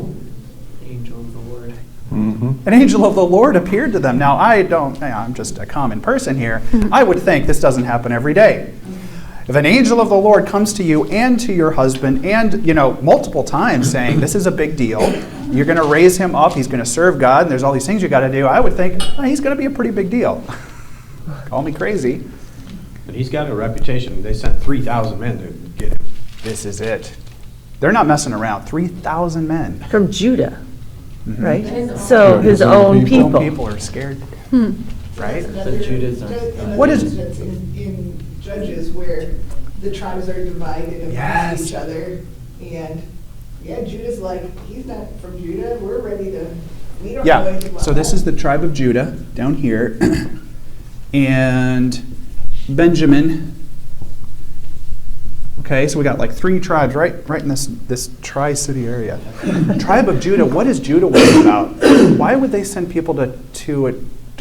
Angel of the Lord. Mm-hmm. An angel of the Lord appeared to them. Now, I'm just a common person here. I would think this doesn't happen every day. If an angel of the Lord comes to you and to your husband and, multiple times saying, this is a big deal, you're going to raise him up, he's going to serve God, and there's all these things you got to do, I would think, he's going to be a pretty big deal. Call me crazy. But he's got a reputation. They sent 3,000 men to get him. This is it. They're not messing around. 3,000 men. From Judah, Mhm. right? So Yeah, his own His own people. people are scared. Right? So Judah's What is- in Judges where the tribes are divided against Yes. each other, and Judah's like, he's not from Judah. We're ready to. We don't know anything about So this that. is the tribe of Judah down here. And Benjamin. Okay, so we got like 3 tribes right in this Tri-City area. Tribe of Judah, what is Judah worried about? Why would they send people to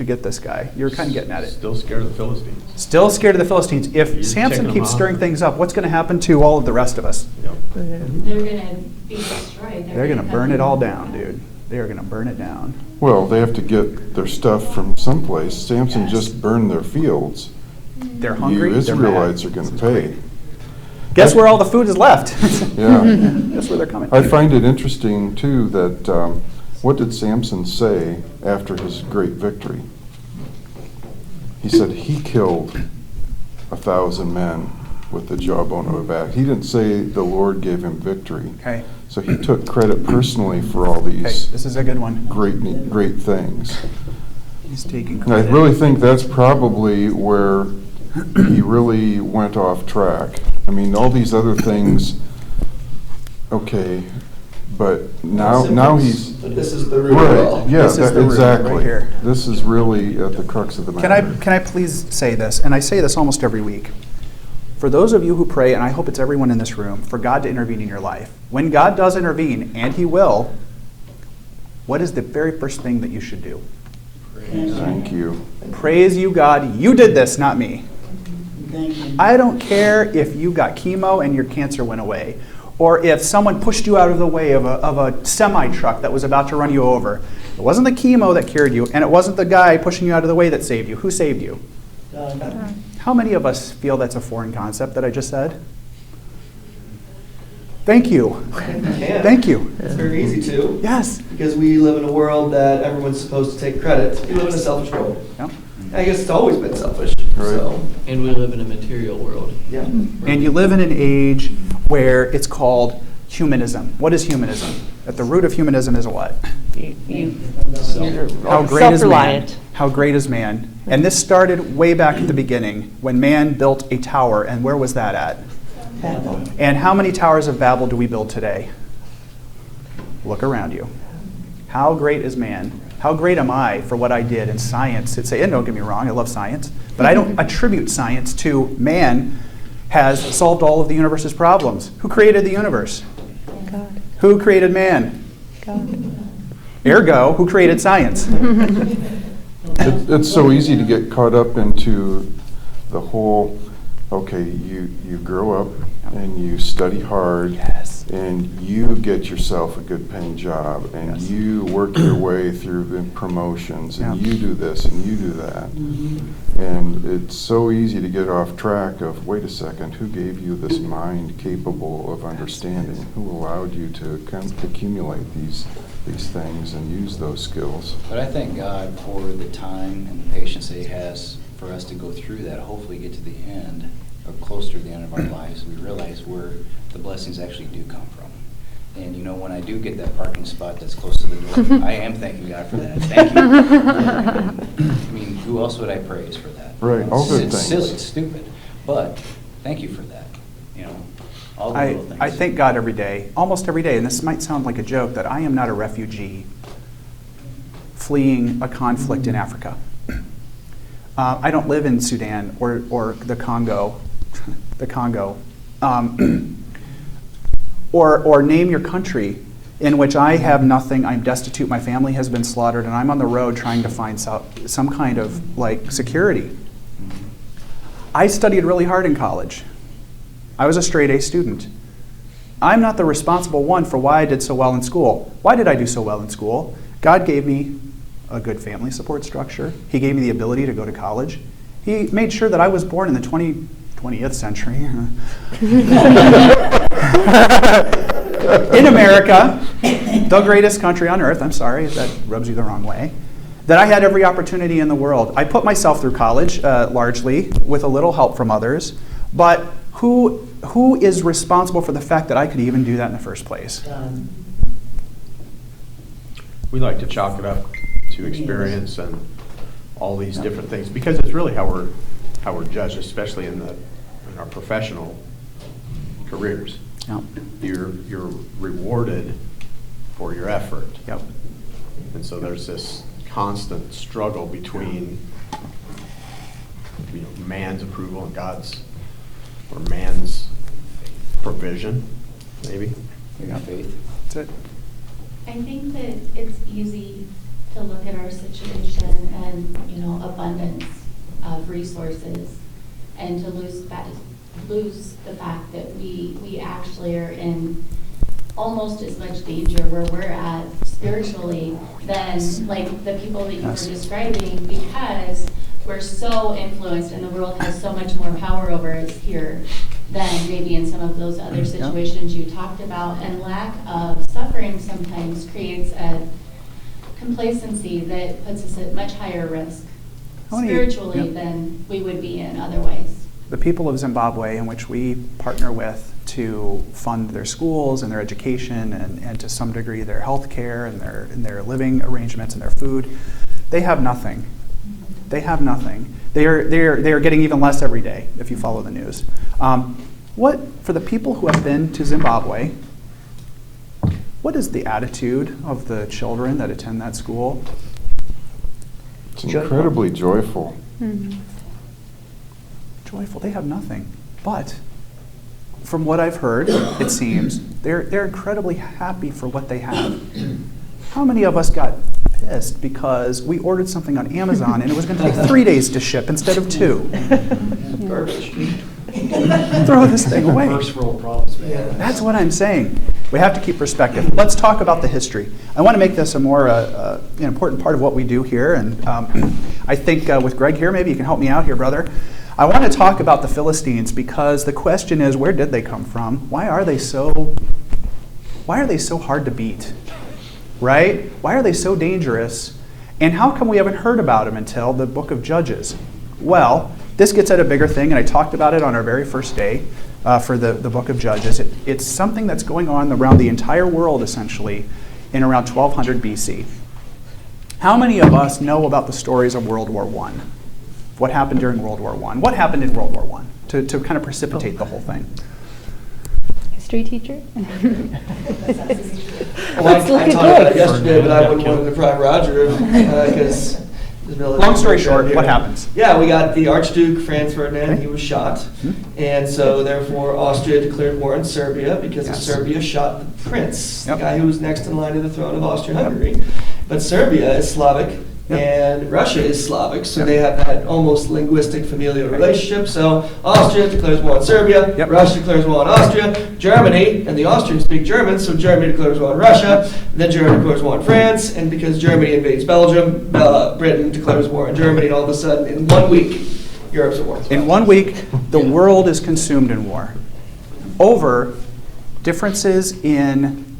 get this guy? You're kind of getting at it. Still scared of the Philistines. Still scared of the Philistines. If You're Samson taking keeps them stirring on. things up, what's going to happen to all of the rest of us? Yep. They're going to be destroyed. They're going to burn it all down, dude. They are going to burn it down. Well, they have to get their stuff from someplace. Samson Yes. just burned their fields. They're hungry. You they're mad. Israelites are going to This is pay. great. Guess where all the food is left? Yeah. Guess where they're coming. I find it interesting, too, that what did Samson say after his great victory? He said he killed 1,000 men with the jawbone of a back. He didn't say the Lord gave him victory. Okay. So he took credit personally for all Okay, these this is a good one. great things. He's taking And I credit. really think that's probably where he really went off track. I mean, all these other things, okay, but now he's But this is the root of it all. right. Yeah, This is the root exactly. right here. This is really at the crux of the matter. Can I please say this? And I say this almost every week. For those of you who pray, and I hope it's everyone in this room, for God to intervene in your life. When God does intervene, and He will, what is the very first thing that you should do? Thank you. Praise you, God. You did this, not me. Thank you. I don't care if you got chemo and your cancer went away, or if someone pushed you out of the way of a semi-truck that was about to run you over. It wasn't the chemo that cured you, and it wasn't the guy pushing you out of the way that saved you. Who saved you? God. How many of us feel that's a foreign concept that I just said? Thank you. Yeah. Thank you. It's very easy to. Yes. Because we live in a world that everyone's supposed to take credit. We live in a selfish world. Yep. I guess it's always been selfish. Right. So, And we live in a material world. yeah. And you live in an age where it's called humanism. What is humanism? At the root of humanism is what? How great is man? Self-reliant. How great is man? And this started way back at the beginning when man built a tower. And where was that at? Babel. And how many towers of Babel do we build today? Look around you. How great is man? How great am I for what I did in science? And don't get me wrong, I love science, but I don't attribute science to man has solved all of the universe's problems. Who created the universe? God. Who created man? God. Ergo, who created science? It's so easy to get caught up into the whole, okay, you grow up and you study hard. Yes. And you get yourself a good paying job, and Yes. you work your way through the promotions, and Yeah. you do this and you do that. And it's so easy to get off track of, wait a second, who gave you this mind capable of understanding? Who allowed you to accumulate these things and use those skills? But I thank God for the time and the patience that He has for us to go through that, hopefully get to the end, or closer to the end of our lives. We realize where the blessings actually do come from. And you know, when I do get that parking spot that's close to the door, I am thanking God for that. Thank you. I mean, who else would I praise for that? Right, all good It's things. silly, it's stupid, but thank you for that. You know, all the little things. I thank God every day, almost every day, and this might sound like a joke, that I am not a refugee fleeing a conflict in Africa. I don't live in Sudan or the Congo, or name your country in which I have nothing, I'm destitute, my family has been slaughtered, and I'm on the road trying to find some kind of like security. I studied really hard in college. I was a straight A student. I'm not the responsible one for why I did so well in school. Why did I do so well in school? God gave me a good family support structure. He gave me the ability to go to college. He made sure that I was born in the 20th century. In America, the greatest country on earth. I'm sorry if that rubs you the wrong way. That I had every opportunity in the world. I put myself through college, largely, with a little help from others. But who is responsible for the fact that I could even do that in the first place? God. We like to chalk it up to experience and all these different things, because it's really how we're judged, especially in our professional careers. Yep. You're rewarded for your effort. Yep. And so there's this constant struggle between man's approval and God's, or man's provision, maybe. Your faith. That's it. I think that it's easy to look at our situation and, abundance of resources, and to lose the fact that we actually are in almost as much danger where we're at spiritually than like the people that you were describing, because we're so influenced and the world has so much more power over us here than maybe in some of those other situations you talked about. And lack of suffering sometimes creates a complacency that puts us at much higher risk spiritually than we would be in otherwise. The people of Zimbabwe, in which we partner with to fund their schools and their education and to some degree their health care and their living arrangements and their food, they have nothing. They have nothing. They are getting even less every day if you follow the news. For the people who have been to Zimbabwe, what is the attitude of the children that attend that school? It's incredibly joyful. Mm-hmm. Joyful. They have nothing. But from what I've heard, it seems they're incredibly happy for what they have. How many of us got pissed because we ordered something on Amazon and it was going to take 3 days to ship instead of 2? Garbage. Throw this thing away. First world problems, man. That's what I'm saying. We have to keep perspective. Let's talk about the history. I want to make this a more important part of what we do here, and I think with Greg here, maybe you can help me out here, brother. I want to talk about the Philistines because the question is, where did they come from? Why are they so hard to beat? Right? Why are they so dangerous? And how come we haven't heard about them until the book of Judges? Well, this gets at a bigger thing, and I talked about it on our very first day for the book of Judges. It's something that's going on around the entire world, essentially, in around 1200 BC. How many of us know about the stories of World War I? What happened during World War I? What happened in World War I to kind of precipitate the whole thing? History teacher? Well, I taught about it yesterday, but I wouldn't want to deprive Roger because... Long story short, what happens? Yeah, we got the Archduke Franz Ferdinand, he was shot. And so therefore Austria declared war on Serbia because Serbia shot the prince, the guy who was next in line to the throne of Austria-Hungary. But Serbia is Slavic and Russia is Slavic, so they have that almost linguistic familial relationship. So Austria declares war on Serbia, Russia declares war on Austria, Germany, and the Austrians speak German, so Germany declares war on Russia, then Germany declares war on France, and because Germany invades Belgium, Britain declares war on Germany, and all of a sudden, in 1 week, Europe's at war. In 1 week, the world is consumed in war over differences in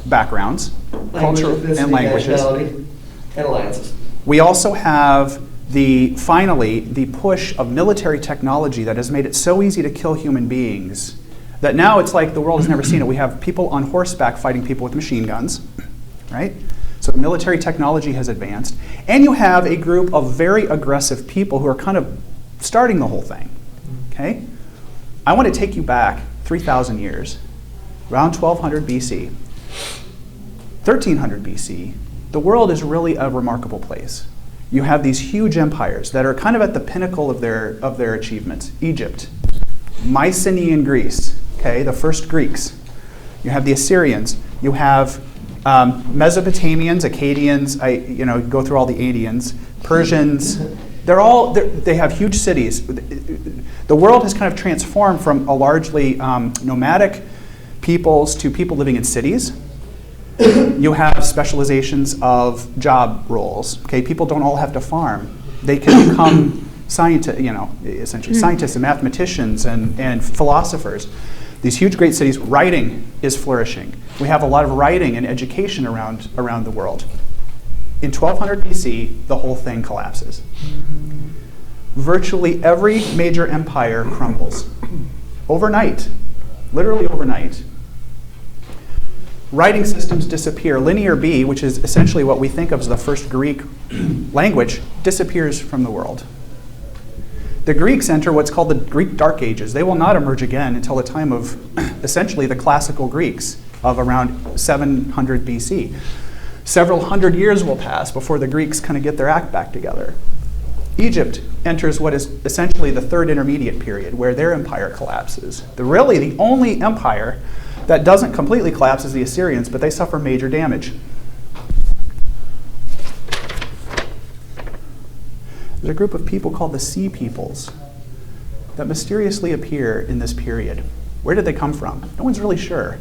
backgrounds, culture, and languages. And alliances. We also have finally the push of military technology that has made it so easy to kill human beings that now it's like the world has never seen it. We have people on horseback fighting people with machine guns, right? So military technology has advanced. And you have a group of very aggressive people who are kind of starting the whole thing, okay? I want to take you back 3,000 years, around 1200 BC, 1300 BC. The world is really a remarkable place. You have these huge empires that are kind of at the pinnacle of their achievements. Egypt, Mycenaean Greece, okay, the first Greeks. You have the Assyrians. You have Mesopotamians, Akkadians. Go through all the Adians, Persians. They have huge cities. The world has kind of transformed from a largely nomadic peoples to people living in cities. You have specializations of job roles. Okay, people don't all have to farm. They can become scientists, essentially scientists and mathematicians and philosophers. These huge, great cities. Writing is flourishing. We have a lot of writing and education around the world. In 1200 BC, the whole thing collapses. Virtually every major empire crumbles overnight, literally overnight. Writing systems disappear. Linear B, which is essentially what we think of as the first Greek language, disappears from the world. The Greeks enter what's called the Greek Dark Ages. They will not emerge again until the time of essentially the classical Greeks of around 700 BC. Several hundred years will pass before the Greeks kind of get their act back together. Egypt enters what is essentially the third intermediate period where their empire collapses. Really the only empire that doesn't completely collapse is the Assyrians, but they suffer major damage. There's a group of people called the Sea Peoples that mysteriously appear in this period. Where did they come from? No one's really sure.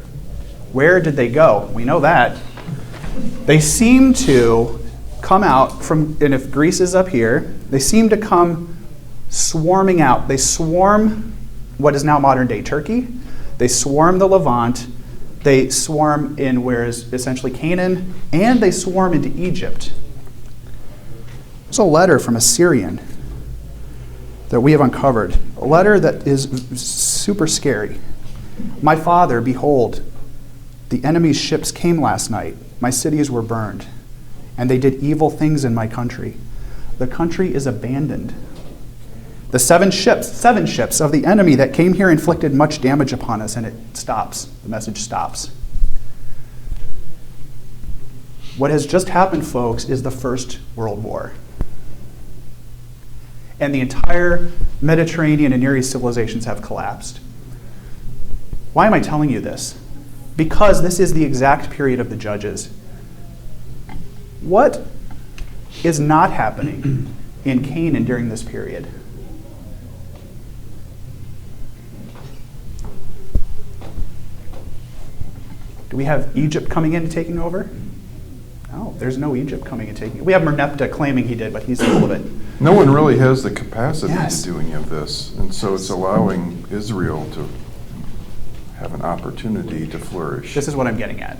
Where did they go? We know that. They seem to come out from, and if Greece is up here, they seem to come swarming out. They swarm what is now modern-day Turkey. They swarm the Levant. They swarm in where is essentially Canaan, and they swarm into Egypt. There's a letter from a Syrian that we have uncovered, a letter that is super scary. My father, behold, the enemy's ships came last night. My cities were burned, and they did evil things in my country. The country is abandoned. The seven ships of the enemy that came here inflicted much damage upon us, and it stops. The message stops. What has just happened, folks, is the First World War. And the entire Mediterranean and Near East civilizations have collapsed. Why am I telling you this? Because this is the exact period of the Judges. What is not happening in Canaan during this period? Do we have Egypt coming in and taking over? No, there's no Egypt coming and taking. We have Merneptah claiming he did, but he's full of it. No one really has the capacity Yes. to do any of this, and so it's allowing Israel to have an opportunity to flourish. This is what I'm getting at.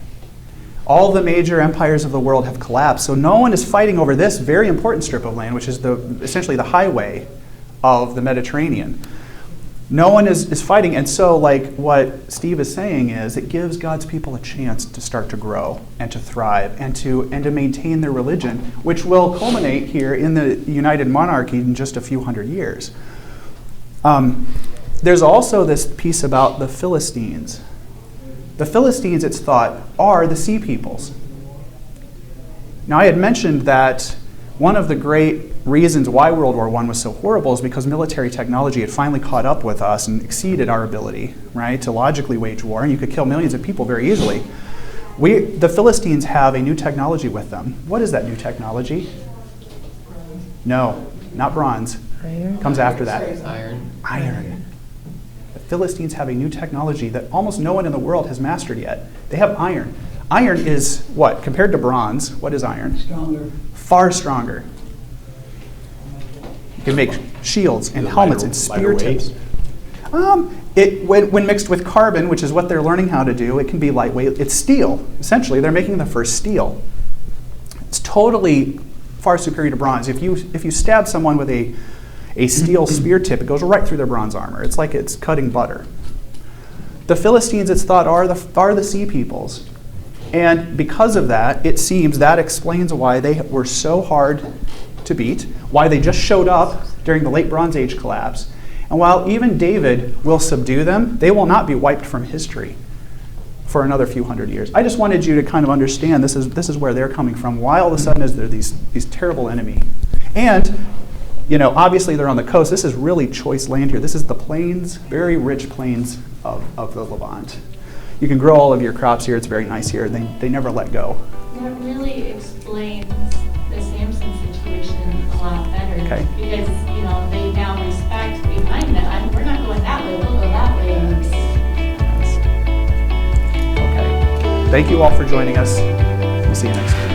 All the major empires of the world have collapsed, so no one is fighting over this very important strip of land, which is essentially the highway of the Mediterranean. No one is fighting, and so like what Steve is saying is it gives God's people a chance to start to grow and to thrive and to maintain their religion, which will culminate here in the United Monarchy in just a few hundred years. There's also this piece about the Philistines. The Philistines, it's thought, are the sea peoples. Now, I had mentioned that one of the great reasons why World War I was so horrible is because military technology had finally caught up with us and exceeded our ability, right, to logically wage war, and you could kill millions of people very easily. The Philistines have a new technology with them. What is that new technology? No, not bronze. Iron. Comes after that. Iron. The Philistines have a new technology that almost no one in the world has mastered yet. They have iron. Iron is what? Compared to bronze, what is iron? Stronger. Far stronger. You can make shields and helmets and spear tips. When mixed with carbon, which is what they're learning how to do, it can be lightweight. It's steel. Essentially, they're making the first steel. It's totally far superior to bronze. If you stab someone with a steel spear tip, it goes right through their bronze armor. It's like it's cutting butter. The Philistines, it's thought, are the sea peoples. And because of that, it seems that explains why they were so hard to beat, why they just showed up during the late Bronze Age collapse. And while even David will subdue them, they will not be wiped from history for another few hundred years. I just wanted you to kind of understand this is where they're coming from. Why all of a sudden is there these terrible enemy? And obviously they're on the coast. This is really choice land here. This is the plains, very rich plains of the Levant. You can grow all of your crops here. It's very nice here. They never let go. That really explains the Samson situation a lot better. Okay. Because, they now respect behind them. We're not going that way, we'll go that way. Okay. Thank you all for joining us. We'll see you next week.